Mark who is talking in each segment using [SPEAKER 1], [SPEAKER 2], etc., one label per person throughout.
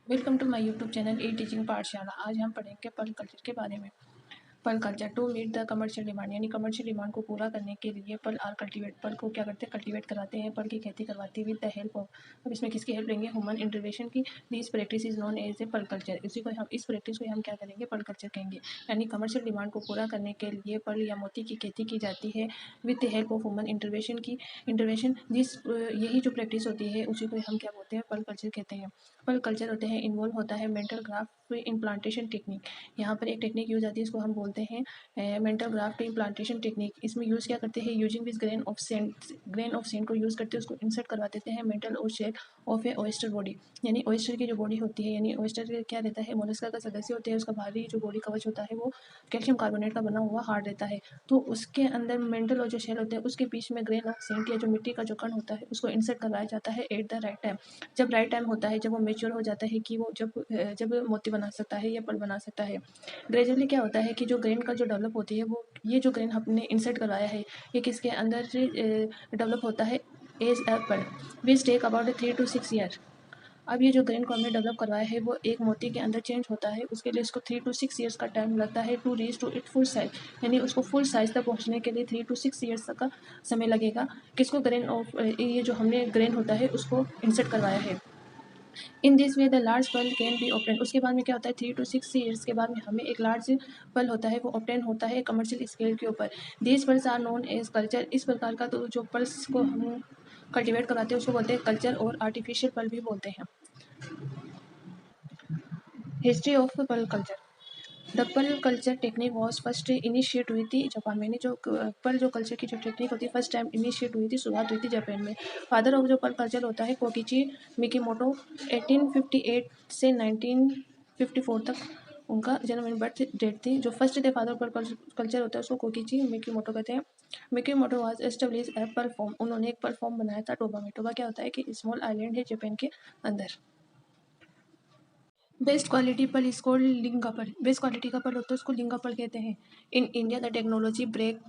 [SPEAKER 1] Welcome to my YouTube channel E teaching Pathshala. आज हम पढ़ेंगे पर्ल कल्चर के बारे में। Pearl culture to meet the commercial demand, यानी कमर्शियल डिमांड को पूरा करने के लिए पर्ल आर कल्टीवेट, पर्ल को क्या करते हैं, कल्टीवेट कराते हैं, पर्ल की खेती करवाते हैं विद द हेल्प ऑफ। अब इसमें किसकी हेल्प लेंगे? ह्यूमन इंटरवेंशन की। This practice is known as a pearl culture. इस प्रैक्टिस को हम क्या करेंगे? पर्ल कल्चर कहेंगे। यानी कमर्शियल डिमांड को पूरा करने के लिए पर्ल या मोती की खेती की जाती है with the help of human intervention. यही जो प्रैक्टिस होती है उसी को हम क्या बोलते हैं? पर्ल कल्चर कहते हैं। पर्ल कल्चर होते हैं इन्वॉल्व होता है मेंटल ग्राफ्ट इम्प्लांटेशन टेक्निक। यहाँ पर एक टेक्निक यूज आती है, इसको हम बोलते हैं मेंटल ग्राफ्ट इम्प्लांटेशन टेक्निक। इसमें यूज़ क्या करते हैं? Using this grain of sand को यूज़ करते हैं, उसको इंसर्ट करवा देते हैं मेंटल और shell of a oyster body. यानी ऑयस्टर की जो बॉडी होती है, यानी ऑयस्टर क्या रहता है? मोलस्का का सदस्य होते हैं। उसका बाहरी जो बॉडी कवच होता है वो कैल्शियम कार्बोनेट का बना हुआ हार्ड रहता है। तो उसके अंदर मेंटल और जो शेल होते हैं उसके बीच में ग्रेन ऑफ सेंट या जो मिट्टी का जो कण होता है उसको इंसर्ट करवाया जाता है एट द राइट टाइम। जब राइट टाइम होता है, जब वो मेच्योर हो जाता है कि वो जब मोती बना सकता है या पर्ल बना सकता है। ग्रेजुअली क्या होता है कि जो ग्रेन का जो डेवलप होती है वो ये जो ग्रेन हमने इंसर्ट करवाया है ये किसके अंदर से डेवलप होता है? As a pearl which take about 3 to 6 year. अब ये जो ग्रेन को हमने डेवलप करवाया है वो एक मोती के अंदर चेंज होता है, उसके लिए इसको 3 to 6 ईयर्स का टाइम लगता है to reach to it full size. यानी उसको फुल साइज तक पहुंचने के लिए 3 to 6 ईयर्स तक का समय लगेगा। किसको? ग्रेन ऑफ ये जो हमने ग्रेन होता है उसको इंसर्ट करवाया है। In this way the large pearl can be obtain. उसके बाद में क्या होता है? 3 to 6 ईयर्स के बाद में हमें एक लार्ज पर्ल होता है वो ऑप्टेन होता है कमर्शियल स्केल के ऊपर। These pearls are known as culture. इस प्रकार का तो जो पर्ल्स को हम कल्टीवेट कराते हैं उसको बोलते हैं कल्चर, और आर्टिफिशियल पर्ल भी बोलते हैं। History of pearl culture. The pearl culture technique was first initiate हुई थी जापान में। जो पर्ल जो कल्चर की जो टेक्निक होती है फर्स्ट टाइम इनिशिएट हुई थी, शुरुआत हुई थी जापान में। फादर ऑफ जो पर्ल कल्चर होता है कोकिची मिकीमोटो। 1858 से 1954 तक उनका जन्म बर्थ डेट थी। जो फर्स्ट थे फादर पर्ल कल्चर होता है उसको कोकिची मिकीमोटो कहते हैं। Mikimoto was establish a pearl form. उन्होंने एक पर्ल फॉर्म बनाया था टोबा में। टोबा क्या होता है कि स्मॉल आइलैंड है जापान के अंदर। Best quality pearl is called linga pearl. Best quality का पर्ल होता है उसको लिंगा पर्ल कहते हैं। In India the technology break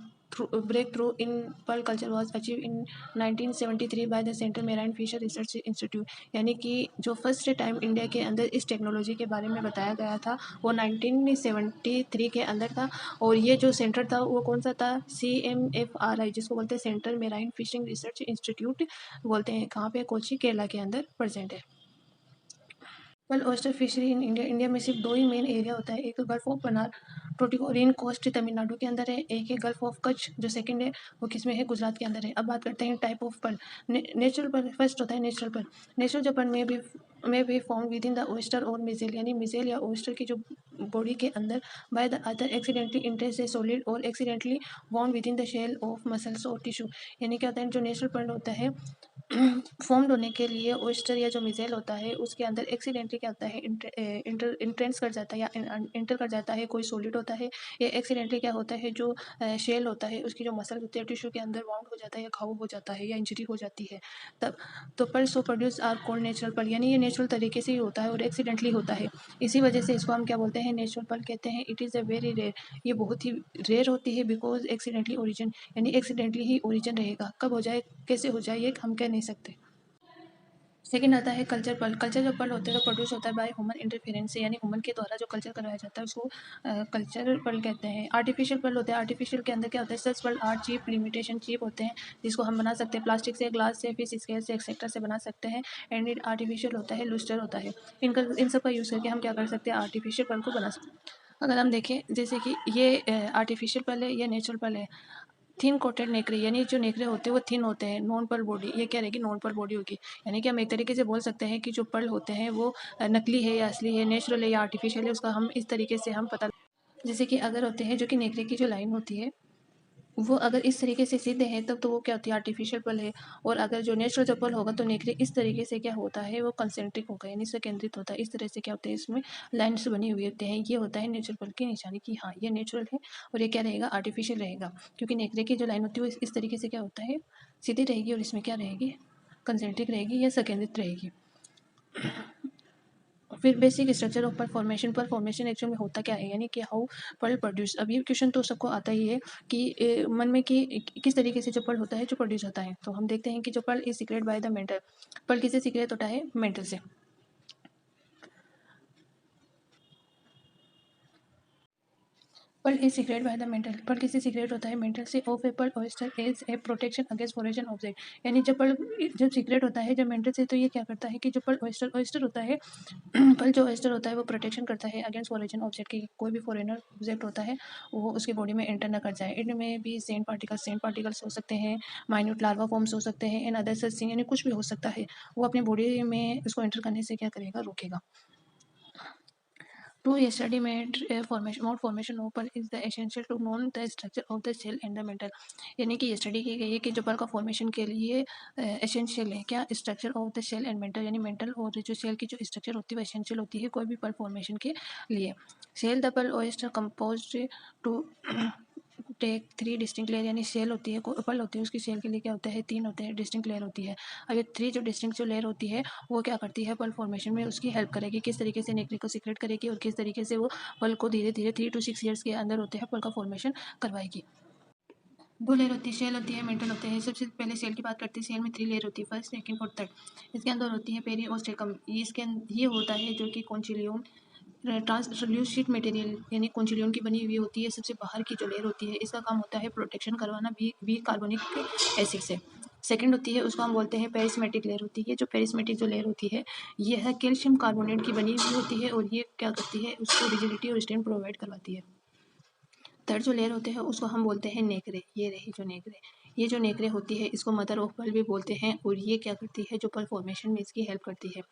[SPEAKER 1] through in pearl culture was achieve in 1973 by the central marine fisher research institute. यानी कि जो first time India के अंदर इस टेक्नोलॉजी के बारे में बताया गया था वो 1973 के अंदर था। और ये जो सेंटर था वो कौन सा था? CMFRI, जिसको बोलते हैं central marine fishing research institute बोलते हैं। कहाँ पे? कोची, केरला के अंदर प्रेजेंट है। Pearl oyster fishery in India में सिर्फ दो ही मेन एरिया होता है। एक तो gulf of Mannar Tuticorin coast Tamil Nadu के अंदर है, एक है गल्फ ऑफ कच्छ जो सेकंड है वो किसमें है? गुजरात के अंदर है। अब बात करते हैं type of pearl. Natural pearl first होता है नेचुरल पर्ल। नेचुरल जो पर्ल में भी form within the oyster और मिजेल, यानी मिजेल या ओयस्टर की जो बॉडी के अंदर by the other accidentally interest a solid और accidentally bound within the shell of mussels और टिश्यू। यानी क्या होता है? जो नेचुरल पर्ल होता है फॉर्म्ड होने के लिए ओयस्टर या जो मिजेल होता है उसके अंदर एक्सीडेंटली क्या होता है? इंट्रेंस कर जाता है या इंटर कर जाता है कोई सॉलिड होता है, या एक्सीडेंटली क्या होता है जो शेल होता है उसकी जो मसल होती है टिश्यू के अंदर बाउंड हो जाता है या घाव हो जाता है या इंजरी हो जाती है तब। तो pearl so produce are called natural pearl, यानी ये नेचुरल तरीके से ही होता है और एक्सीडेंटली होता है। इसी वजह से इसको हम क्या बोलते हैं? नेचुरल पर्ल कहते हैं। It is a very rare, ये बहुत ही रेयर होती है बिकॉज एक्सीडेंटली ओरिजिन, यानी एक्सीडेंटली ही ओरिजिन रहेगा। कब हो जाए कैसे हो जाए ये हम कह नहीं सकते। सेकंड आता है कल्चर पर्ल। कल्चर जो पर्ल होते हैं वो प्रोड्यूस होता है बाय ह्यूमन इंटरफेरेंस से, यानी ह्यूमन के द्वारा जो कल्चर करवाया जाता है उसको कल्चर पर्ल कहते हैं। आर्टिफिशियल पर्ल होते हैं। आर्टिफिशियल के अंदर क्या होता है? Such pearl are cheap, limitation cheap होते हैं, जिसको हम बना सकते हैं प्लास्टिक से, ग्लास से, फिश स्केल से, एक्सेट्रा से बना सकते हैं। एंड इट आर्टिफिशियल होता है, लूस्टर होता है। इन सब का यूज़ करके हम क्या कर सकते हैं? आर्टिफिशियल पर्ल को बना सकते हैं। अगर हम देखें जैसे कि ये आर्टिफिशियल पर्ल है, ये नेचुरल पर्ल है। थिन कोटेड नेकरे, यानी जो नेकरे होते हैं वो थिन होते हैं। नॉन पर्ल बॉडी, ये क्या रहेगी? नॉन पर्ल बॉडी होगी। यानी कि हम एक तरीके से बोल सकते हैं कि जो पर्ल होते हैं वो नकली है या असली है, नेचुरल है या आर्टिफिशियल है, उसका हम इस तरीके से हम पता। जैसे कि अगर होते हैं जो कि नेकरे की जो लाइन होती है वो अगर इस तरीके से सीधे हैं तब तो वो क्या होती है? आर्टिफिशियल पर्ल है। और अगर जो नेचुरल जो पर्ल होगा तो नेकरे इस तरीके से क्या होता है? वो कंसेंट्रिक होगा, यानी इससे केंद्रित होता है। इस तरह से क्या होता है? इसमें लाइन्स बनी हुई होते हैं। ये होता है नेचुरल पर्ल की निशानी कि हाँ ये नेचुरल है और ये क्या रहेगा? आर्टिफिशियल रहेगा। क्योंकि नेकरे की जो लाइन होती है वो इस तरीके से क्या होता है? सीधी रहेगी और इसमें क्या रहेगी? कंसेंट्रिक रहेगी या संकेंद्रित रहेगी। फिर basic structure of pearl formation actual में होता क्या है, यानी कि हाउ पर्ल प्रोड्यूस। अब ये क्वेश्चन तो सबको आता ही है कि मन में कि किस तरीके से जो पर्ल होता है जो प्रोड्यूस होता है। तो हम देखते हैं कि जो pearl is secrete by the mantle. Pearl किससे सीक्रेट होता है? मेंटल से। Pearl is secrete by the mantle, pearl किससे सीक्रेट होता है? मेंटल से। Of a pearl oyster is a protection against foreign object, यानी जब सीक्रेट होता है जब मेंटल से, तो ये क्या करता है कि जो पर्ल ऑयस्टर होता है पर्ल जो ऑयस्टर होता है वो प्रोटेक्शन करता है अगेंस्ट फॉरेन ऑब्जेक्ट की, कोई भी फॉरेनर ऑब्जेक्ट होता है वो उसकी बॉडी में एंटर ना कर जाए। इनमें भी सेंट पार्टिकल्स हो सकते हैं, माइन्यूट लार्वा फॉर्म्स हो सकते हैं, एंड अदर सच थिंग, यानी कुछ भी हो सकता है, वो अपनी बॉडी में उसको एंटर करने से क्या करेगा? रोकेगा। To study formation of pearl is the essential to know the structure of the shell and the metal, यानी कि स्टडी की गई है कि जो पर्ल का फॉर्मेशन के लिए एसेंशियल है क्या? Structure of the shell and mantle, यानी मेटल और जो शेल की जो स्ट्रक्चर होती है वो एसेंशियल होती है कोई भी पर्ल फॉर्मेशन के लिए। Shell the pearl oyster compose to take 3 distinct layer, यानी शेल होती है पर्ल होती है उसकी शेल के लिए क्या होता है? 3 होते हैं डिस्टिंक्ट लेयर होती है। अब ये 3 जो डिस्टिंक्ट जो लेयर होती है वो क्या करती है? पर्ल फॉर्मेशन में उसकी हेल्प करेगी, किस तरीके से नेक्रे को सीक्रेट करेगी और किस तरीके से वो पर्ल को धीरे धीरे 3 to 6 ईयर्स के अंदर होते हैं पर्ल का फॉर्मेशन करवाएगी। 2 लेयर होती है, शेल होती है, मेंटल होते हैं। सबसे पहले शेल की बात करते हैं। शेल में 3 लेयर होती है, फर्स्ट, सेकंड, फोर्थ, थर्ड। इसके अंदर होती है पेरिओस्टेकम, ये होता है जो कि कॉन्चिलियन ट्रांसल्यूसिड मटेरियल, यानी कॉन्चिलियन की बनी हुई होती है। सबसे बाहर की जो लेयर होती है इसका काम होता है प्रोटेक्शन करवाना वीक कार्बोनिक एसिड से। सेकंड होती है उसको हम बोलते हैं पेरिस्मेटिक लेयर होती है। जो पेरिस्मेटिक जो लेयर होती है ये है कैल्शियम कार्बोनेट की बनी हुई होती है और ये क्या करती है? उसको रिजिडिटी और स्ट्रेंथ प्रोवाइड करवाती है। थर्ड जो लेयर होते हैं उसको हम बोलते हैं नेक्रे। ये रही जो नेक्रे, ये जो नेक्रे होती है इसको मदर ऑफ पर्ल भी बोलते हैं और ये क्या करती है? जो पर्ल फॉर्मेशन में इसकी हेल्प करती है।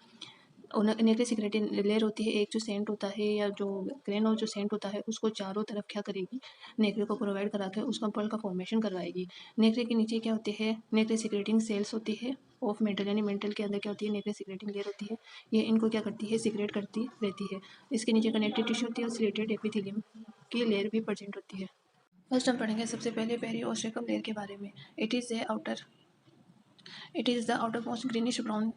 [SPEAKER 1] नेक्रे सीक्रेट लेयर होती है, एक जो सेंट होता है या जो ग्रेन और जो सेंट होता है उसको चारों तरफ क्या करेगी? नेक्रे को प्रोवाइड करा के उसका पर्ल का फॉर्मेशन करवाएगी। नेक्रे के नीचे क्या होते हैं? नेक्रे सीक्रेटिंग सेल्स होती है ऑफ मेंटल, यानी मेंटल के अंदर क्या होती है? नेक्रे सीक्रेटिंग लेयर होती है। ये इनको क्या करती है? सीक्रेट करती रहती है। इसके नीचे कनेक्टिव टिश्यू होती है और सिलेटेड एपिथेलियम की लेयर भी प्रेजेंट होती है। फर्स्ट हम पढ़ेंगे सबसे पहले पेरिओस्टेकम लेयर के बारे में। It is the outer most greenish brown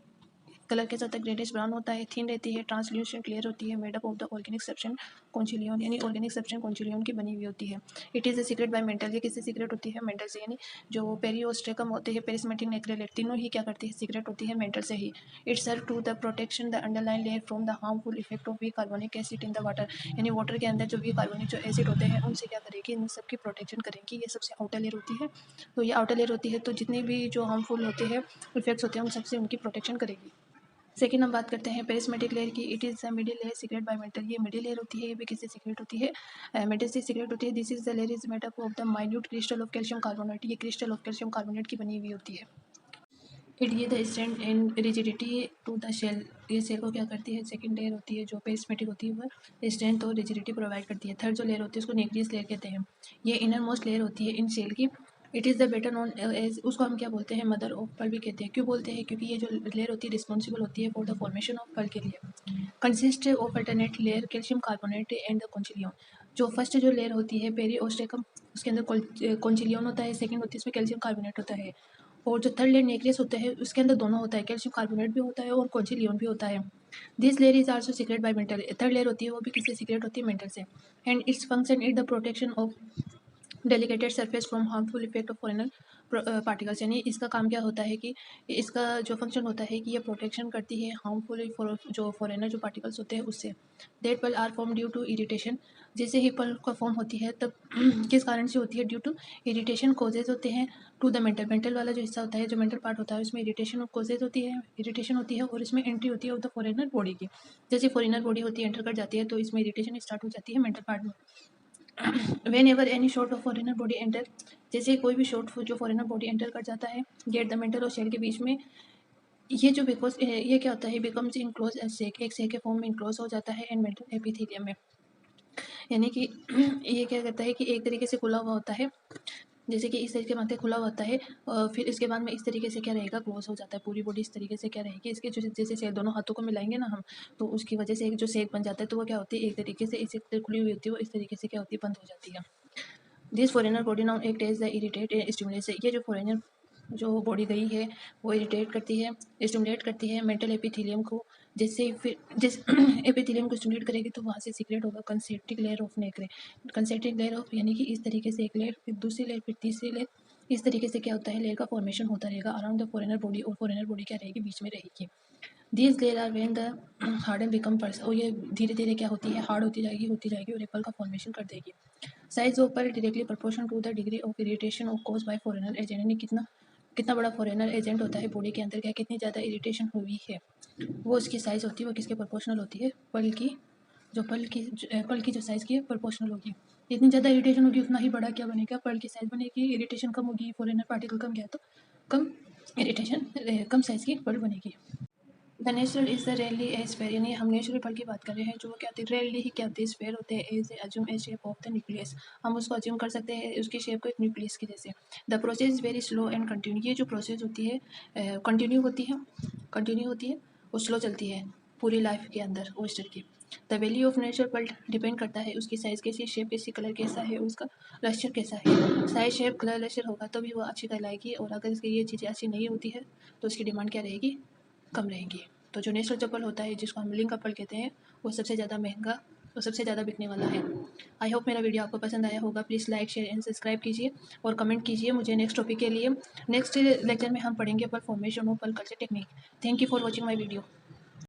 [SPEAKER 1] colour के साथ ग्रेडिश ब्राउन होता है, थिन रहती है, ट्रांसल्यूसेंट क्लियर होती है, made up of the organic substance conchiolin, यानी ऑर्गेनिक सब्सटेंस कॉन्चिलियन की बनी हुई होती है। It is secrete by mantle, ये किससे सीक्रेट होती है? मेंटल से, यानी जो पेरिओस्टेकम होते हैं, पेरिस्मेटिक नेक्रेलेट, तीनों ही क्या करती है? सीक्रेट होती है मेंटल से ही। It serve to the protection the underline layer from the harmful effect of we carbonic acid in the water, यानी वाटर के अंदर जो भी कार्बोनिक जो एसिड होते हैं उनसे क्या करेगी? इन सबकी प्रोटेक्शन करेगी। ये सबसे आउटर लेयर होती है। तो ये आउटर लेयर होती है तो जितने भी जो हार्मफुल होते हैं इफेक्ट्स होते हैं उन सबसे उनकी प्रोटेक्शन करेगी। सेकेंड हम बात करते हैं पेरिस्मेटिक लेयर की। It is middle layer secret by metal, ये मिडिल लेयर होती है, ये भी किससे सीक्रेट होती है? मेटल से सीक्रेट होती है। This is the layer is made up of the minute crystal of calcium carbonate, ये क्रिस्टल ऑफ कैल्शियम कार्बोनेट की बनी हुई होती है। इट ये the strength and rigidity to the shell, ये शेल को क्या करती है? सेकंड लेयर होती है जो पेरिस्मेटिक होती है वो स्ट्रेंथ और रिजिडिटी प्रोवाइड करती है। थर्ड जो लेयर होती है उसको न्यूक्लियस लेयर कहते हैं, ये इनर मोस्ट लेयर होती है इन शेल की। It is the better known as, उसको हम क्या बोलते हैं? मदर ऑफ पर्ल भी कहते हैं। क्यों बोलते हैं? क्योंकि ये जो लेयर होती है रिस्पॉन्सिबल होती है for the formation of pearl के लिए। Consist of alternate layer calcium carbonate and the conchiolin, जो फर्स्ट जो लेयर होती है पेरिओस्टेकम उसके अंदर कॉन्चिलियन होता है, सेकंड होती है इसमें कैल्शियम कार्बोनेट होता है, और जो थर्ड लेयर नेक्लेस होता है उसके अंदर दोनों होता है, कैल्शियम कार्बोनेट भी होता है और कॉन्चिलियन भी होता है। This layer is also secrete by mantle, third layer होती है वो भी किससे सीक्रेट होती है? मेंटल से। And its function is the protection of delicated surface from harmful effect of foreigner particles, यानी इसका काम क्या होता है कि इसका जो फंक्शन होता है कि ये प्रोटेक्शन करती है हार्मफुल जो फॉरेनर जो पार्टिकल्स होते हैं उससे। That pearl are form due to irritation, जैसे ही पल का फॉर्म होती है तब किस कारण से होती है? ड्यू टू इरिटेशन कॉजेज होते हैं टू द मेंटल वाला जो हिस्सा होता है, जो मेंटल पार्ट होता है उसमें इरिटेशन कॉजेज होती है, इरिटेशन होती है और इसमें एंट्री होती है ऑफ द फॉरेनर बॉडी की। जैसे फॉरेनर बॉडी होती है एंटर कर जाती है तो इसमें इरिटेशन स्टार्ट हो जाती है मेंटल पार्ट में। When ever any short of foreigner body enter, जैसे कोई भी शॉर्ट जो फॉरेनर बॉडी एंटर कर जाता है गेट द मेंटल और शेल के बीच में, ये जो बिकॉज ये क्या होता है? बिकम्स इनक्लोज सेक, एक सेक के फॉर्म में इनक्लोज हो जाता है एंड मेंटल एपिथेलियम में, यानी कि ये क्या कहता है कि एक तरीके से खुला हुआ होता है, जैसे कि इस तरीके माथे खुला हुआ होता है और फिर इसके बाद में इस तरीके से क्या रहेगा? क्लोज हो जाता है पूरी बॉडी। इस तरीके से क्या रहेगी? इसके जो जैसे से दोनों हाथों को मिलाएंगे ना हम, तो उसकी वजह से एक जो सेक बन जाता है तो वो क्या होती है? एक तरीके से इस खुली हुई होती है वो इस तरीके से क्या होती है? बंद हो जाती है। This foreigner body now act as the irritate stimulate, ये जो फॉरेनर जो बॉडी गई है वो इरिटेट करती है, स्टिमुलेट करती है मेंटल एपिथेलियम को, जिससे फिर जिस एपिथेलियम को स्टिमुलेट करेगी तो वहाँ से सीक्रेट होगा concentric layer of nacre. Concentric layer of, यानी कि इस तरीके से एक लेयर फिर दूसरी लेयर फिर तीसरी लेयर, इस तरीके से क्या होता है? लेयर का फॉर्मेशन होता रहेगा अराउंड द फॉरेनर बॉडी, और फॉरेनर बॉडी क्या रहेगी? बीच में रहेगी। These layer are when the hard and become pearls, और ये धीरे धीरे क्या होती है? हार्ड होती जाएगी और एप्पल का फॉर्मेशन कर देगी। Size of pearl directly proportional to the degree of irritation of cause by foreigner agent, यानी कितना बड़ा फॉरेनर एजेंट होता है बॉडी के अंदर, क्या कितनी ज़्यादा इरिटेशन हुई है, वो उसकी साइज़ होती है, वो किसके प्रोपोर्शनल होती है, पल की जो साइज़ की प्रोपोर्शनल होगी। जितनी ज़्यादा इरिटेशन होगी उतना ही बड़ा क्या बनेगा, पल की साइज़ बनेगी। इरिटेशन कम होगी, फॉरेनर पार्टिकल कम गया तो कम इरिटेशन कम साइज़ की पल बनेगी। The natural is the rarely A sphere, यानी हम नेचुरल पल की बात कर रहे हैं जो क्या होती है, रेयरली ही क्या होती है, स्फेयर होते हैं। As assume a shape of the nucleus, हम उसको अज्यूम कर सकते हैं उसकी शेप को एक न्यूक्लियस की जैसे। The process is very slow and continue, ये जो प्रोसेस होती है कंटिन्यू होती है और स्लो चलती है पूरी लाइफ के अंदर ओस्टर की। द वैल्यू ऑफ नेचुरल पल डिपेंड करता है उसकी साइज़ कैसी, शेप कैसी, कलर कैसा है, उसका लस्टर कैसा है। साइज, शेप, कलर, लस्टर होगा तो भी वो अच्छी कहलाएगी, और अगर इसकी ये चीज़ें अच्छी नहीं होती है तो उसकी डिमांड क्या रहेगी, कम रहेंगी। तो जो नेचुरल चप्पल होता है जिसको हम लिंक कपल कहते हैं, वो सबसे ज़्यादा महंगा, वो सबसे ज़्यादा बिकने वाला है। आई होप मेरा वीडियो आपको पसंद आया होगा। Please like, share and subscribe कीजिए और कमेंट कीजिए मुझे नेक्स्ट टॉपिक के लिए। नेक्स्ट लेक्चर में हम पढ़ेंगे पल फॉर्मेशन और पल culture technique. Thank you for watching my video.